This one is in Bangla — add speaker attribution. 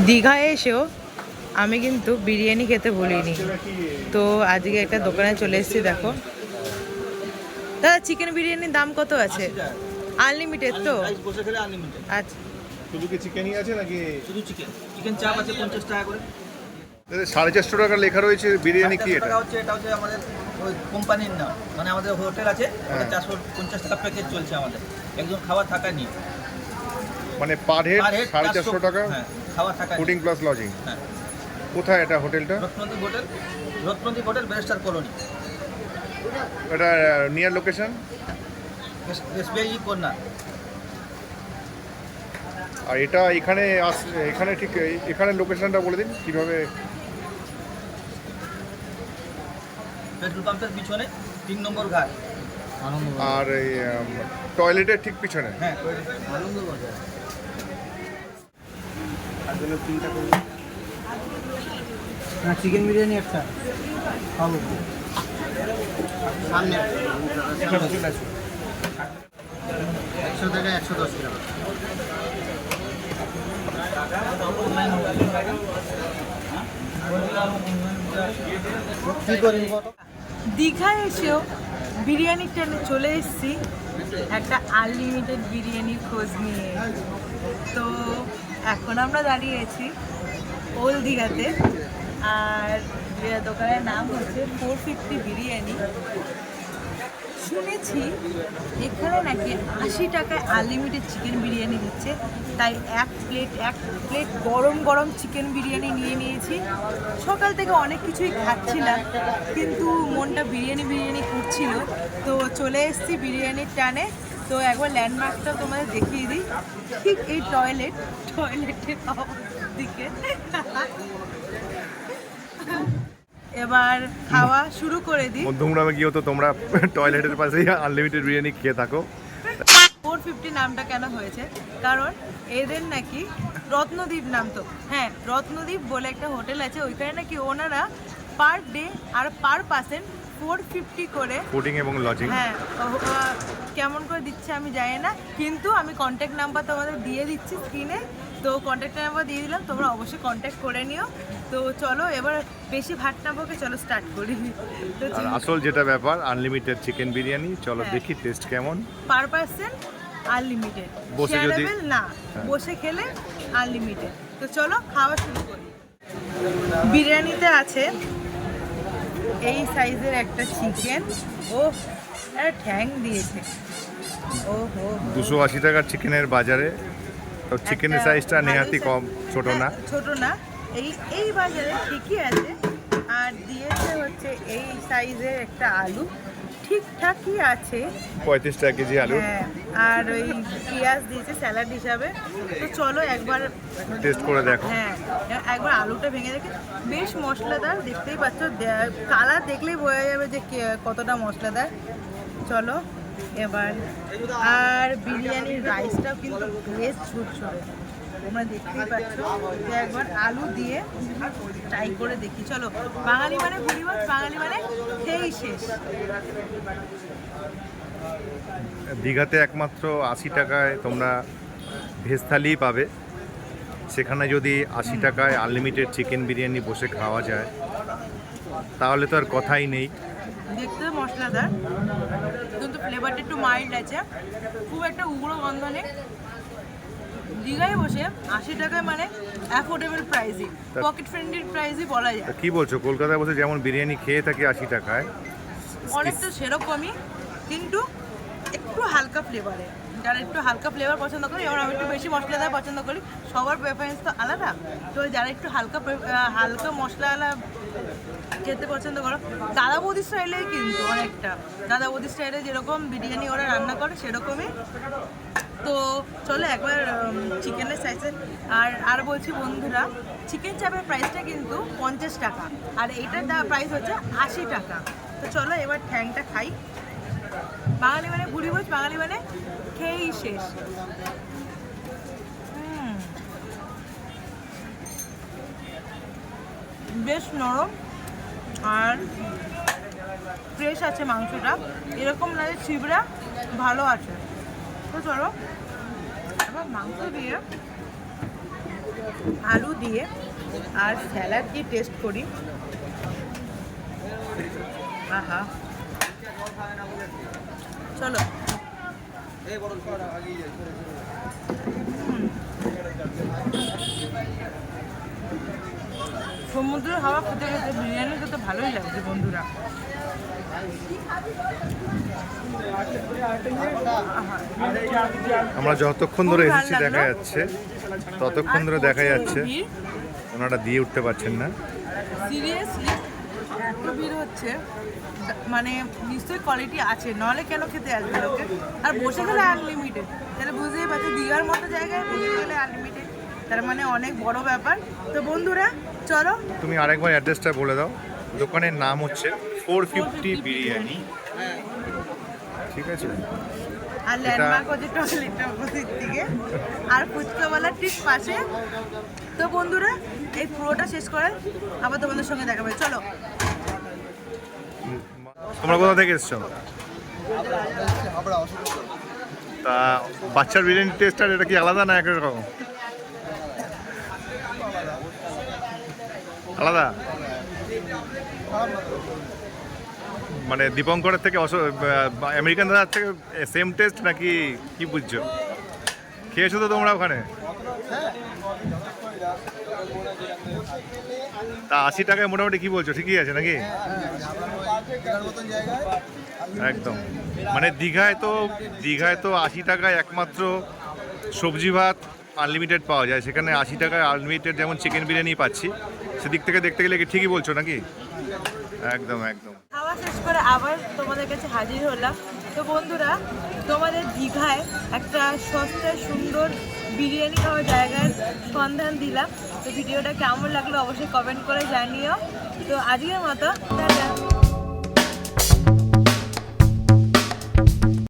Speaker 1: দীঘায় এসেও আমি কিন্তু বিরিয়ানি খেতে ভুলিনি। তো আজকে একটা দোকানে চলে এসেছি। দেখো দাদা, চিকেন বিরিয়ানির দাম কত আছে? আনলিমিটেড তো? আচ্ছা,
Speaker 2: শুধু কি চিকেনই আছে নাকি?
Speaker 3: শুধু চিকেন। চিকেন চাপ আছে 50 টাকা করে।
Speaker 2: 450 টাকা লেখা রয়েছে বিরিয়ানি। কি এটা?
Speaker 3: এটা হচ্ছে আমাদের ওই কোম্পানির নাম, মানে আমাদের হোটেল আছে, 450 টাকা প্যাকেজ চলছে আমাদের, একজন খাবার থাকা নিয়ে।
Speaker 2: মানে পার হেড 450 টাকা?
Speaker 3: হ্যাঁ, খাওয়া থাকা
Speaker 2: ফুডিং প্লাস লজিং।
Speaker 3: হ্যাঁ।
Speaker 2: কোথায় এটা হোটেলটা?
Speaker 3: Ratnadi hotel barrister colony.
Speaker 2: এটা নিয়ার লোকেশন?
Speaker 3: SBI corner.
Speaker 2: আর এটা এখানে ঠিক এখানে লোকেশনটা বলে দিন কিভাবে।
Speaker 3: পেট্রোল পাম্পের পিছনে 3 নম্বর ঘাট।
Speaker 2: আর এই টয়লেটের ঠিক পিছনে?
Speaker 3: হ্যাঁ, আনন্দবাজার। চিকেন বিরিয়ানি একটা খাবো সামনে 100 টাকা 110 টাকা।
Speaker 1: দীঘায় এসেও বিরিয়ানির টানে চলে এসেছি একটা আনলিমিটেড বিরিয়ানির খোঁজ নিয়ে। তো এখন আমরা দাঁড়িয়েছি ওল্ড দীঘাতে, আর দোকানের নাম হচ্ছে 450 বিরিয়ানি। শুনেছি এখানে নাকি 80 টাকায় আনলিমিটেড চিকেন বিরিয়ানি দিচ্ছে, তাই এক প্লেট গরম গরম চিকেন বিরিয়ানি নিয়ে নিয়েছি। সকাল থেকে অনেক কিছুই খাচ্ছিলাম, কিন্তু মনটা বিরিয়ানি করছিল, তো চলে এসেছি বিরিয়ানির টানে। তো একবার ল্যান্ডমার্কটা তোমাদের দেখিয়ে দিই। ঠিক এই টয়লেটের দিকে এবার খাওয়া শুরু করে দিই।
Speaker 2: মধ্যমগ্রামে গিয়েও তো তোমরা টয়লেটের পাশেই আনলিমিটেড বিরিয়ানি খেয়ে থাকো।
Speaker 1: 450 নামটা কেন হয়েছে? কারণ এদের নাকি রত্নদ্বীপ নাম, তো হ্যাঁ, রত্নদ্বীপ বলে একটা হোটেল আছে, ওইখানে নাকি ওনারা পার ডে আর পার পার্সন 450 করে
Speaker 2: ফুডিং এবং লজিং।
Speaker 1: হ্যাঁ, কেমন করে দিচ্ছে আমি জানি না, কিন্তু আমি কন্ট্যাক্ট নাম্বার তোমাদের দিয়ে দিচ্ছি স্ক্রিনে। তো কন্ট্যাক্ট নাম্বার দিয়ে দিলাম, তোমরা অবশ্যই কন্ট্যাক্ট করে নিও। তো চলো এবার বেশি ভাট না বকে চলো স্টার্ট করি। তো
Speaker 2: আর আসল যেটা ব্যাপার আনলিমিটেড চিকেন বিরিয়ানি, চলো দেখি টেস্ট কেমন।
Speaker 1: পার পার্সন আনলিমিটেড,
Speaker 2: বসে যদি
Speaker 1: না বসে খেলে আনলিমিটেড। তো চলো খাওয়া শুরু করি। বিরিয়ানিতে আছে এই সাইজের একটা চিকেন, ও ঠ্যাং দিয়েছে। ও হো,
Speaker 2: 280 টাকার চিকেনের বাজারে তো চিকেনের সাইজটা নেহাতি কম, ছোট না।
Speaker 1: ছোট না, এই বাজারে ঠিকই আছে। আর দিয়েছে হচ্ছে এই সাইজের একটা আলু, ঠিকঠাকই আছে,
Speaker 2: 35 টাকা কেজি আলু।
Speaker 1: হ্যাঁ, আর ওই পেঁয়াজ দিয়েছে স্যালাড হিসাবে। তো চলো একবার
Speaker 2: টেস্ট করে দেখো।
Speaker 1: হ্যাঁ, একবার আলুটা ভেঙে দেখে। বেশ মশলাদার, দেখতেই পাচ্ছ, কালার দেখলেই বোঝা যাবে যে কতটা মশলাদার। চলো এবার, আর বিরিয়ানির রাইসটাও কিন্তু বেশ ঝুরঝুরে, তোমরা দেখতেই পাচ্ছ। যে একবার আলু দিয়ে ট্রাই করে দেখি। চলো, বাঙালি মানে ভুলিবাস, বাঙালি মানে খেয়েই শেষ।
Speaker 2: দীঘাতে একমাত্র 80 টাকায় তোমরা ভেজ থালিই পাবে। সেখানে যদি 80 টাকায় আনলিমিটেড চিকেন বিরিয়ানি বসে খাওয়া যায় তাহলে তো আর কথাই নেই।
Speaker 1: দেখতে মশলাদার, কিন্তু ফ্লেভারটা একটু মাইল্ড আছে, খুব একটা উগ্র গন্ধ নেই। দীঘায় বসে 80 টাকায় মানে অ্যাফোর্ডেবল প্রাইসই, পকেট ফ্রেন্ডলি প্রাইসই বলা যায়।
Speaker 2: কি বলছো, কলকাতায় বসে যেমন বিরিয়ানি খেয়ে থাকি 80 টাকায়,
Speaker 1: অনেকটা সেরকমই, কিন্তু একটু হালকা ফ্লেভারে। যারা একটু হালকা ফ্লেভার পছন্দ করি, এবং আমি একটু বেশি মশলাদার পছন্দ করি, সবার প্রেফারেন্স তো আলাদা। তো যারা একটু হালকা মশলাওয়ালা খেতে পছন্দ করো, দাদা বৌদি স্টাইলে, কিন্তু অনেকটা দাদা বৌদি স্টাইলে যেরকম বিরিয়ানি ওরা রান্না করে সেরকমই। তো চলো একবার চিকেনের সাইজে। আর বলছি বন্ধুরা, চিকেন চাপের প্রাইসটা কিন্তু 50 টাকা, আর এইটার প্রাইস হচ্ছে 80 টাকা। তো চলো এবার ঠ্যাংটা খাই। বাঙালি মানে ভুড়ি ভোজ, বাঙালি মানে খেয়েই শেষ। বেশ নরম আর ফ্রেশ আছে মাংসটা, এরকম না যে ছিবড়া, ভালো আছে। তো চলো এবার মাংস দিয়ে আলু দিয়ে আর স্যালাড দিয়ে টেস্ট করি। আহা, চলো। সমুদ্রের হাওয়া খেতে খেতে বিরিয়ানি খেতে ভালোই লাগছে বন্ধুরা।
Speaker 2: আমরা যতক্ষণ ধরে
Speaker 1: খুব ভালো
Speaker 2: এসেছি দেখা
Speaker 1: লাগলো।
Speaker 2: যাচ্ছে ততক্ষণ ধরে দেখা যাচ্ছে ওনারা দিয়ে উঠতে পারছেন না।
Speaker 1: সিরিয়াসলি এত ভিড় হচ্ছে, মানে নিশ্চয়ই কোয়ালিটি আছে, নাহলে কেন খেতে আসবে লোকে? আর বসে গেলে আনলিমিটেড, তাহলে বুঝতেই পারছি দীঘার মতো জায়গায় বসে গেলে আনলিমিটেড, তার মানে অনেক বড় ব্যাপার। তো বন্ধুরা চলো।
Speaker 2: তুমি আরেকবার অ্যাড্রেসটা বলে দাও। দোকানের নাম হচ্ছে 450 বিরিয়ানি, ঠিক আছে?
Speaker 1: আর ল্যান্ডমার্ক হচ্ছে টয়লেটটা অপোজিট দিকে, আর ফুচকাওয়ালার ঠিক পাশে। তো বন্ধুরা এই পুরোটা শেষ করে আবার তোমাদের সঙ্গে দেখা হবে, চলো।
Speaker 2: তোমরা কোথা থেকে এসছো? তা বাচ্চার বিরিয়ানি টেস্ট আর এটা কি আলাদা না এক রকম? আলাদা? মানে দীপঙ্করের থেকে আমেরিকান দাদার থেকে সেম টেস্ট নাকি কি বুঝছো? খেয়েছো তো তোমরা ওখানে? তা 80 টাকায় মোটামুটি কি বলছো, ঠিকই আছে নাকি? একদম, মানে দীঘায় তো 80 টাকায় একমাত্র সবজি ভাত আনলিমিটেড পাওয়া যায়, সেখানে 80 টাকায় আনলিমিটেড যেমন চিকেন বিরিয়ানি পাচ্ছি, সেদিক থেকে দেখতে গেলে কি ঠিকই বলছো নাকি? একদম একদম।
Speaker 1: খাওয়া শেষ করে আবার তোমাদের কাছে হাজির হলাম। তো বন্ধুরা তোমাদের দীঘায় একটা সস্তায় সুন্দর বিরিয়ানি খাওয়ার জায়গার সন্ধান দিলাম। তো ভিডিওটা কেমন লাগলো অবশ্যই কমেন্ট করে জানিও। তো আজকের মতো টাটা।